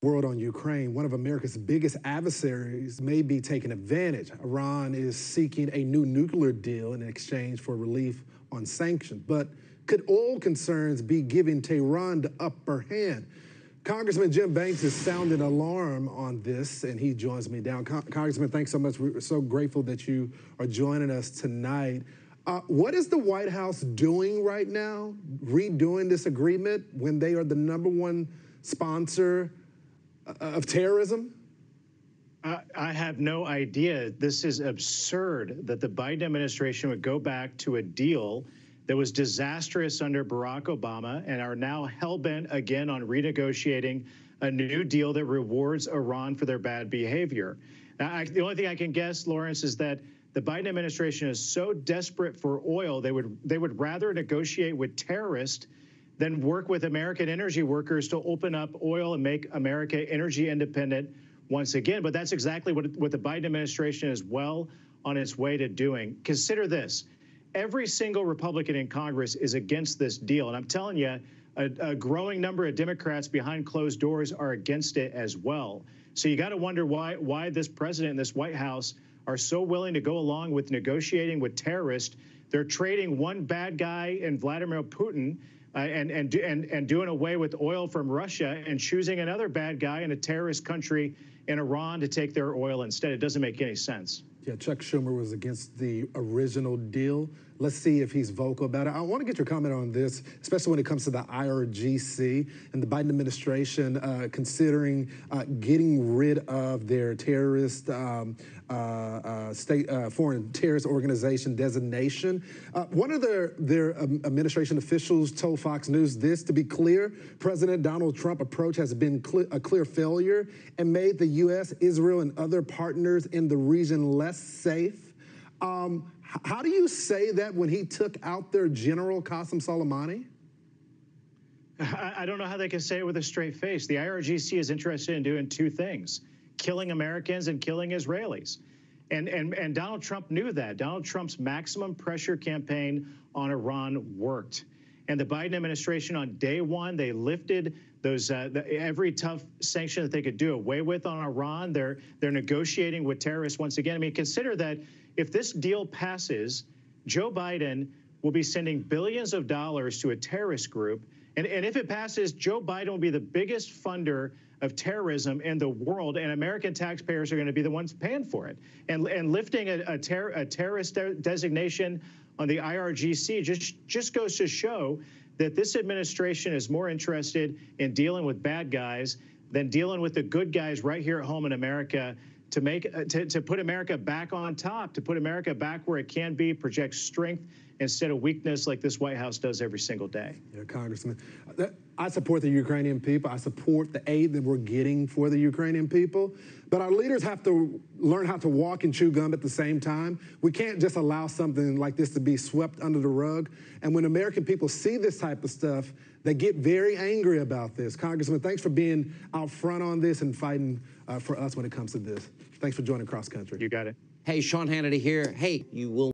World on Ukraine, one of America's biggest adversaries may be taking advantage. Iran is seeking a new nuclear deal in exchange for relief on sanctions. But could oil concerns be giving Tehran the upper hand? Congressman Jim Banks is sounding alarm on this, and he joins me down. Congressman, thanks so much. We're so grateful that you are joining us tonight. What is the White House doing right now, redoing this agreement when they are the #1 sponsor of terrorism? I have no idea. This is absurd that the Biden administration would go back to a deal that was disastrous under Barack Obama and are now hell-bent again on renegotiating a new deal that rewards Iran for their bad behavior. Now, the only thing I can guess, Lawrence, is that the Biden administration is so desperate for oil, they would rather negotiate with terrorists than work with American energy workers to open up oil and make America energy independent once again. But that's exactly what the Biden administration is well on its way to doing. Consider this. Every single Republican in Congress is against this deal. And I'm telling you, a growing number of Democrats behind closed doors are against it as well. So you got to wonder why this president and this White House are so willing to go along with negotiating with terrorists. They're trading one bad guy in Vladimir Putin and doing away with oil from Russia and choosing another bad guy in a terrorist country in Iran to take their oil instead. It doesn't make any sense. Yeah, Chuck Schumer was against the original deal. Let's see if he's vocal about it. I want to get your comment on this, especially when it comes to the IRGC and the Biden administration considering getting rid of their terrorist foreign terrorist organization designation. One of their administration officials told Fox News this: to be clear, President Donald Trump's approach has been a clear failure and made the U.S., Israel, and other partners in the region less safe. How do you say that when he took out their General Qasem Soleimani? I don't know how they can say it with a straight face. The IRGC is interested in doing two things: killing Americans and killing Israelis. And Donald Trump knew that. Donald Trump's maximum pressure campaign on Iran worked. And the Biden administration on day one, they lifted those every tough sanction that they could do away with on Iran. They're negotiating with terrorists once again. I mean, consider that if this deal passes, Joe Biden will be sending billions of dollars to a terrorist group. And if it passes, Joe Biden will be the biggest funder of terrorism in the world, and American taxpayers are going to be the ones paying for it. And lifting a terrorist designation on the IRGC just goes to show that this administration is more interested in dealing with bad guys than dealing with the good guys right here at home in America, to put America back on top, to put America back where it can be, project strength instead of weakness like this White House does every single day. Yeah, Congressman, I support the Ukrainian people. I support the aid that we're getting for the Ukrainian people. But our leaders have to learn how to walk and chew gum at the same time. We can't just allow something like this to be swept under the rug. And when American people see this type of stuff, they get very angry about this. Congressman, thanks for being out front on this and fighting for us when it comes to this. Thanks for joining Cross Country. You got it. Hey, Sean Hannity here. Hey, you will